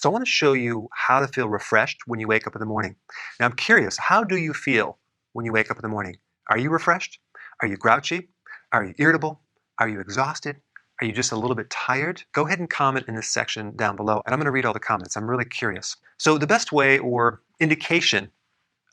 So I want to show you how to feel refreshed when you wake up in the morning. Now I'm curious, how do you feel when you wake up in the morning? Are you refreshed? Are you grouchy? Are you irritable? Are you exhausted? Are you just a little bit tired? Go ahead and comment in this section down below, and I'm going to read all the comments. I'm really curious. So the best way or indication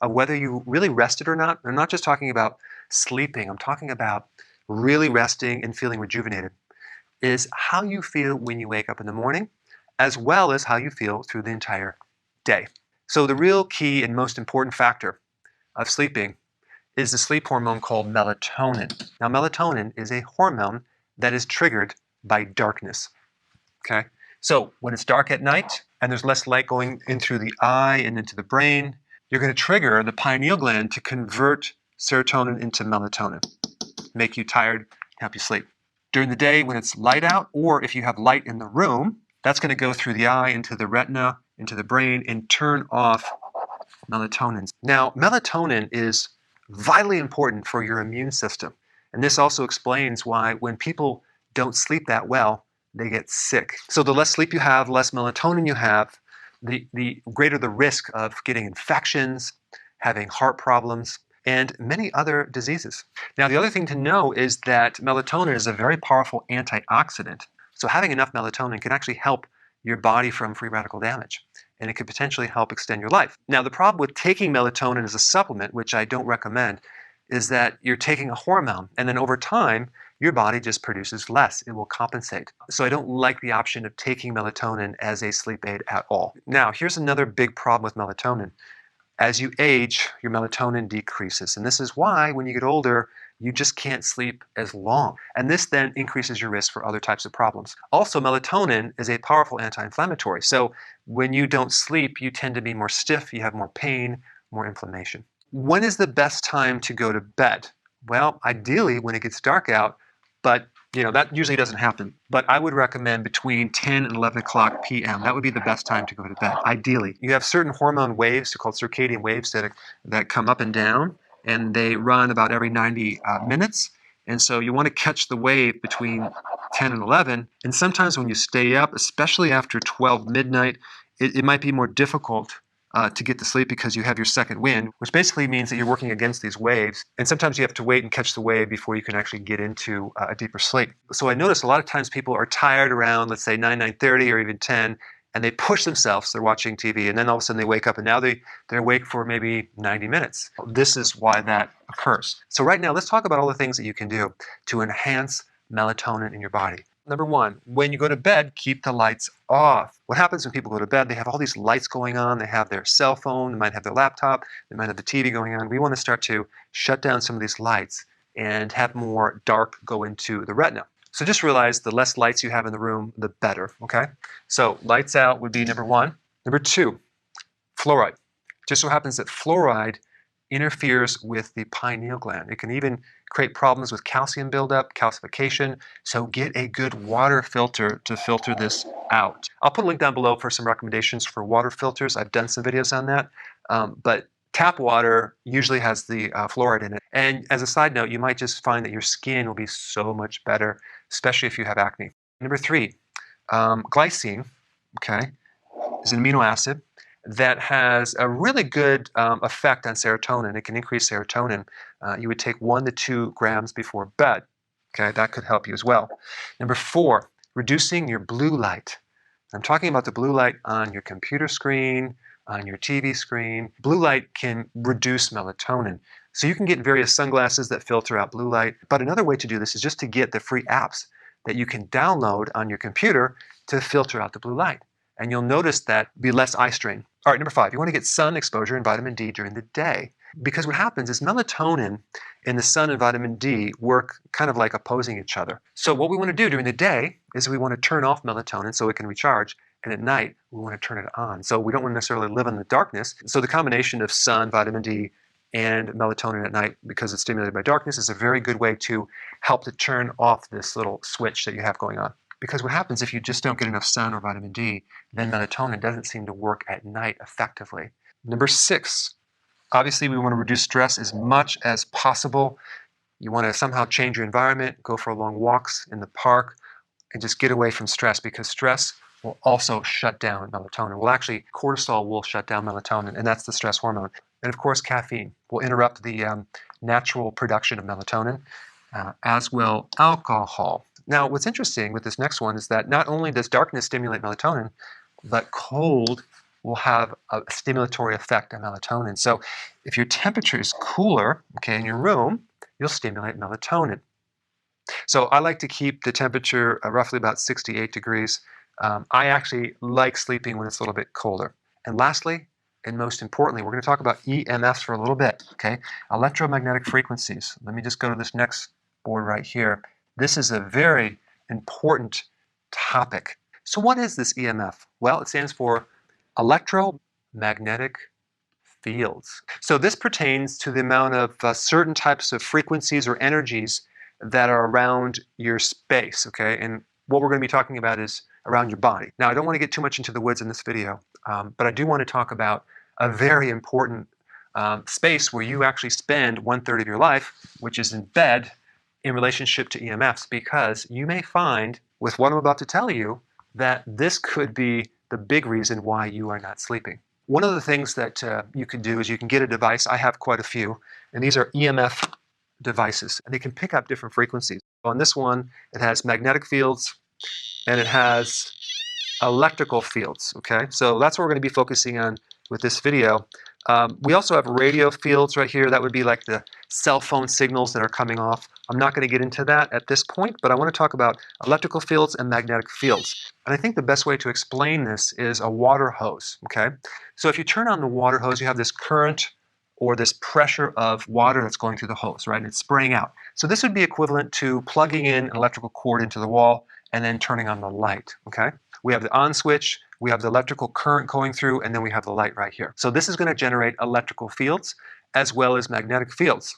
of whether you really rested or not, I'm not just talking about sleeping, I'm talking about really resting and feeling rejuvenated, is how you feel when you wake up in the morning, as well as how you feel through the entire day. So the real key and most important factor of sleeping is the sleep hormone called melatonin. Now melatonin is a hormone that is triggered by darkness. Okay? So when it's dark at night and there's less light going in through the eye and into the brain, you're going to trigger the pineal gland to convert serotonin into melatonin, make you tired, help you sleep. During the day when it's light out, or if you have light in the room, that's going to go through the eye, into the retina, into the brain, and turn off melatonin. Now, melatonin is vitally important for your immune system. And this also explains why when people don't sleep that well, they get sick. So the less sleep you have, less melatonin you have, the greater the risk of getting infections, having heart problems, and many other diseases. Now, the other thing to know is that melatonin is a very powerful antioxidant. So having enough melatonin can actually help your body from free radical damage, and it could potentially help extend your life. Now, the problem with taking melatonin as a supplement, which I don't recommend, is that you're taking a hormone, and then over time, your body just produces less. It will compensate. So I don't like the option of taking melatonin as a sleep aid at all. Now, here's another big problem with melatonin. As you age, your melatonin decreases. And this is why when you get older, you just can't sleep as long. And this then increases your risk for other types of problems. Also, melatonin is a powerful anti-inflammatory. So when you don't sleep, you tend to be more stiff, you have more pain, more inflammation. When is the best time to go to bed? Well, ideally when it gets dark out, but that usually doesn't happen. But I would recommend between 10 and 11 o'clock p.m. That would be the best time to go to bed, ideally. You have certain hormone waves, called circadian waves, that come up and down, and they run about every 90 minutes. And so you want to catch the wave between 10 and 11. And sometimes when you stay up, especially after 12 midnight, it might be more difficult to get to sleep because you have your second wind, which basically means that you're working against these waves. And sometimes you have to wait and catch the wave before you can actually get into a deeper sleep. So I notice a lot of times people are tired around, let's say 9:30 or even 10, and they push themselves. They're watching TV, and then all of a sudden they wake up, and now they're awake for maybe 90 minutes. This is why that occurs. So right now, let's talk about all the things that you can do to enhance melatonin in your body. Number one, when you go to bed, keep the lights off. What happens when people go to bed, they have all these lights going on, they have their cell phone, they might have their laptop, they might have the TV going on. We want to start to shut down some of these lights and have more dark go into the retina. So just realize the less lights you have in the room, the better, okay? So lights out would be number one. Number two, fluoride. Just so happens that fluoride interferes with the pineal gland. It can even create problems with calcium buildup, calcification. So get a good water filter to filter this out. I'll put a link down below for some recommendations for water filters. I've done some videos on that. But tap water usually has the fluoride in it. And as a side note, you might just find that your skin will be so much better, especially if you have acne. Number three, glycine, okay, is an amino acid that has a really good effect on serotonin. It can increase serotonin. You would take 1 to 2 grams before bed. Okay, that could help you as well. Number four, reducing your blue light. I'm talking about the blue light on your computer screen, on your TV screen. Blue light can reduce melatonin. So you can get various sunglasses that filter out blue light. But another way to do this is just to get the free apps that you can download on your computer to filter out the blue light. And you'll notice that be less eye strain. All right, number five, you want to get sun exposure and vitamin D during the day. Because what happens is melatonin and the sun and vitamin D work kind of like opposing each other. So what we want to do during the day is we want to turn off melatonin so it can recharge. And at night, we want to turn it on. So we don't want to necessarily live in the darkness. So the combination of sun, vitamin D, and melatonin at night, because it's stimulated by darkness, is a very good way to help to turn off this little switch that you have going on. Because what happens if you just don't get enough sun or vitamin D, then melatonin doesn't seem to work at night effectively. Number six, obviously we want to reduce stress as much as possible. You want to somehow change your environment, go for long walks in the park, and just get away from stress, because stress will also shut down melatonin. Well, actually, cortisol will shut down melatonin, and that's the stress hormone. And of course, caffeine will interrupt the natural production of melatonin, as will alcohol. Now, what's interesting with this next one is that not only does darkness stimulate melatonin, but cold will have a stimulatory effect on melatonin. So if your temperature is cooler, okay, in your room, you'll stimulate melatonin. So I like to keep the temperature roughly about 68 degrees. I actually like sleeping when it's a little bit colder. And lastly, and most importantly, we're going to talk about EMFs for a little bit, okay? Electromagnetic frequencies. Let me just go to this next board right here. This is a very important topic. So what is this EMF? Well, it stands for electromagnetic fields. So this pertains to the amount of certain types of frequencies or energies that are around your space, okay? And what we're going to be talking about is around your body. Now, I don't want to get too much into the woods in this video, but I do want to talk about a very important space where you actually spend 1/3 of your life, which is in bed, in relationship to EMFs, because you may find, with what I'm about to tell you, that this could be the big reason why you are not sleeping. One of the things that you can do is you can get a device. I have quite a few, and these are EMF devices, and they can pick up different frequencies. On this one, it has magnetic fields, and it has electrical fields, okay? So that's what we're going to be focusing on with this video. We also have radio fields right here. That would be like the cell phone signals that are coming off. I'm not going to get into that at this point, but I want to talk about electrical fields and magnetic fields. And I think the best way to explain this is a water hose, okay? So if you turn on the water hose, you have this current or this pressure of water that's going through the hose, right? And it's spraying out. So this would be equivalent to plugging in an electrical cord into the wall and then turning on the light, okay? We have the on switch, we have the electrical current going through, and then we have the light right here. So this is going to generate electrical fields as well as magnetic fields.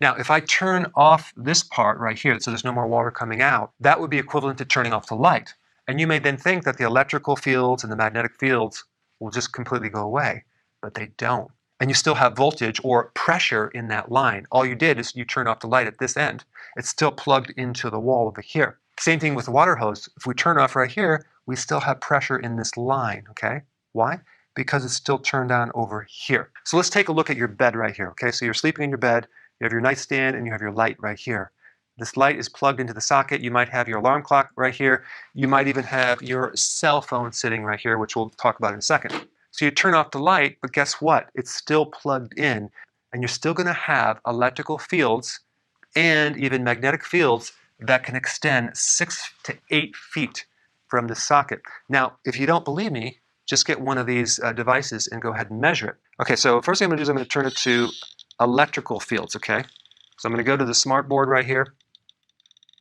Now, if I turn off this part right here, so there's no more water coming out, that would be equivalent to turning off the light. And you may then think that the electrical fields and the magnetic fields will just completely go away, but they don't. And you still have voltage or pressure in that line. All you did is you turn off the light at this end. It's still plugged into the wall over here. Same thing with the water hose. If we turn off right here, we still have pressure in this line, okay? Why? Because it's still turned on over here. So let's take a look at your bed right here, okay? So you're sleeping in your bed, you have your nightstand, and you have your light right here. This light is plugged into the socket. You might have your alarm clock right here. You might even have your cell phone sitting right here, which we'll talk about in a second. So you turn off the light, but guess what? It's still plugged in, and you're still going to have electrical fields and even magnetic fields that can extend 6 to 8 feet from the socket. Now, if you don't believe me, just get one of these devices and go ahead and measure it. Okay, so first thing I'm going to do is I'm going to turn it to electrical fields, okay? So I'm going to go to the smart board right here.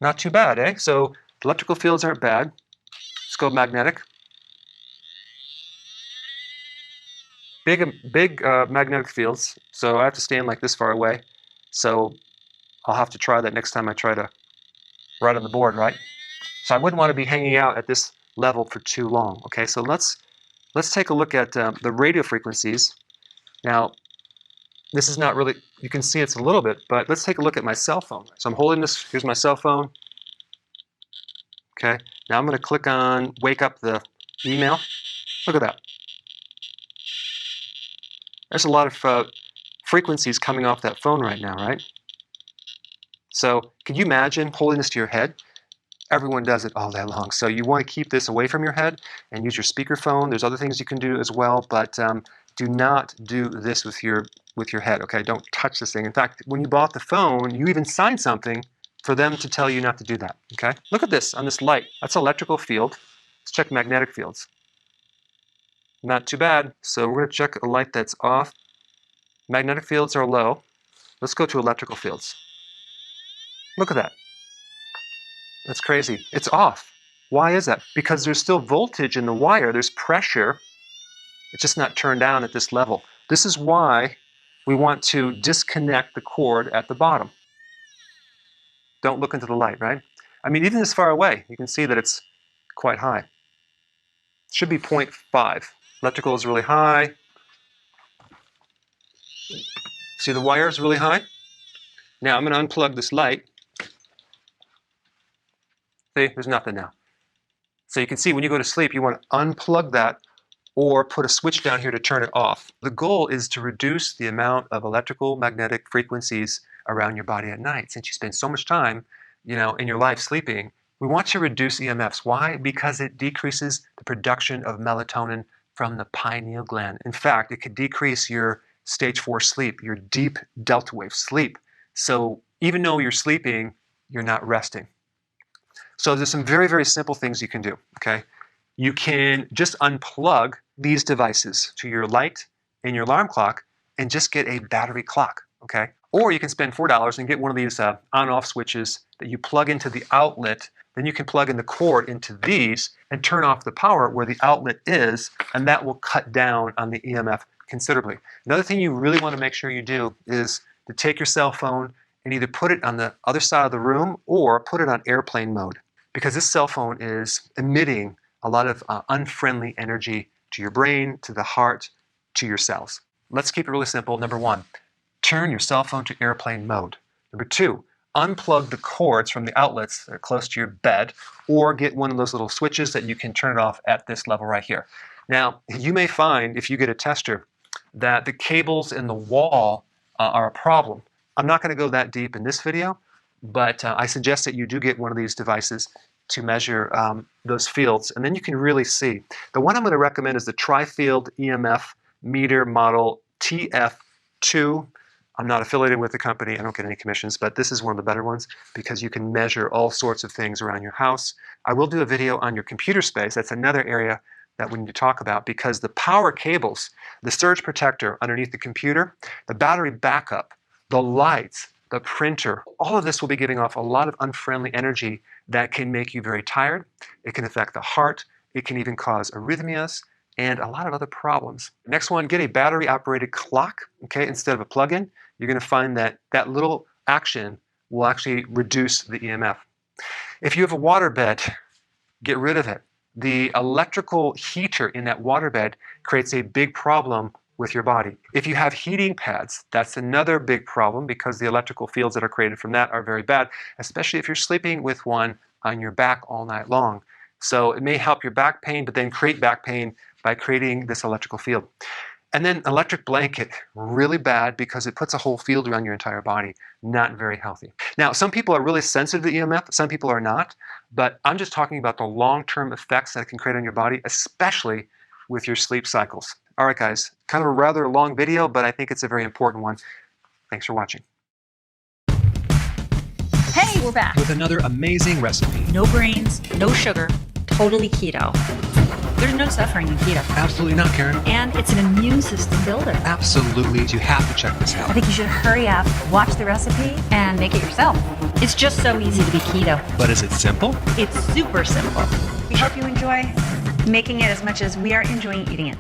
Not too bad, eh? So electrical fields aren't bad. Let's go magnetic. Big magnetic fields, so I have to stand like this far away. So I'll have to try that next time I try to write on the board, right? So I wouldn't want to be hanging out at this level for too long. Okay, so let's take a look at the radio frequencies. Now, this is not really, you can see it's a little bit, but let's take a look at my cell phone. So I'm holding this, here's my cell phone. Okay, now I'm going to click on wake up the email. Look at that. There's a lot of frequencies coming off that phone right now, right? So can you imagine holding this to your head? Everyone does it all day long. So you want to keep this away from your head and use your speakerphone. There's other things you can do as well, but do not do this with your head, okay? Don't touch this thing. In fact, when you bought the phone, you even signed something for them to tell you not to do that, okay? Look at this on this light. That's electrical field. Let's check magnetic fields. Not too bad. So we're going to check a light that's off. Magnetic fields are low. Let's go to electrical fields. Look at that. That's crazy. It's off. Why is that? Because there's still voltage in the wire. There's pressure. It's just not turned down at this level. This is why we want to disconnect the cord at the bottom. Don't look into the light, right? I mean, even this far away, you can see that it's quite high. It should be 0.5. Electrical is really high. See, the wire is really high. Now I'm going to unplug this light. See, there's nothing now. So you can see when you go to sleep, you want to unplug that or put a switch down here to turn it off. The goal is to reduce the amount of electrical magnetic frequencies around your body at night. Since you spend so much time, in your life sleeping, we want to reduce EMFs. Why? Because it decreases the production of melatonin from the pineal gland. In fact, it could decrease your stage 4 sleep, your deep delta wave sleep. So even though you're sleeping, you're not resting. So there's some very, very simple things you can do, okay? You can just unplug these devices to your light and your alarm clock and just get a battery clock, okay? Or you can spend $4 and get one of these on-off switches that you plug into the outlet. Then you can plug in the cord into these and turn off the power where the outlet is, and that will cut down on the EMF considerably. Another thing you really want to make sure you do is to take your cell phone and either put it on the other side of the room or put it on airplane mode, because this cell phone is emitting a lot of unfriendly energy to your brain, to the heart, to your cells. Let's keep it really simple. Number 1, turn your cell phone to airplane mode. Number 2, unplug the cords from the outlets that are close to your bed, or get one of those little switches that you can turn it off at this level right here. Now, you may find, if you get a tester, that the cables in the wall are a problem. I'm not going to go that deep in this video, but I suggest that you do get one of these devices to measure those fields, and then you can really see. The one I'm going to recommend is the Tri-Field EMF Meter Model TF2. I'm not affiliated with the company. I don't get any commissions, but this is one of the better ones because you can measure all sorts of things around your house. I will do a video on your computer space. That's another area that we need to talk about, because the power cables, the surge protector underneath the computer, the battery backup, the lights, the printer, all of this will be giving off a lot of unfriendly energy that can make you very tired. It can affect the heart. It can even cause arrhythmias and a lot of other problems. Next one, get a battery operated clock, okay, instead of a plug-in. You're going to find that that little action will actually reduce the EMF. If you have a waterbed, get rid of it. The electrical heater in that waterbed creates a big problem with your body. If you have heating pads, that's another big problem, because the electrical fields that are created from that are very bad, especially if you're sleeping with one on your back all night long. So it may help your back pain, but then create back pain by creating this electrical field. And then electric blanket, really bad because it puts a whole field around your entire body. Not very healthy. Now, some people are really sensitive to EMF, some people are not, but I'm just talking about the long-term effects that it can create on your body, especially with your sleep cycles. All right, guys, kind of a rather long video, but I think it's a very important one. Thanks for watching. Hey, we're back. With another amazing recipe. No grains, no sugar, totally keto. There's no suffering in keto. Absolutely not, Karen. And it's an immune system builder. Absolutely. You have to check this out. I think you should hurry up, watch the recipe, and make it yourself. It's just so easy to be keto. But is it simple? It's super simple. We hope you enjoy making it as much as we are enjoying eating it.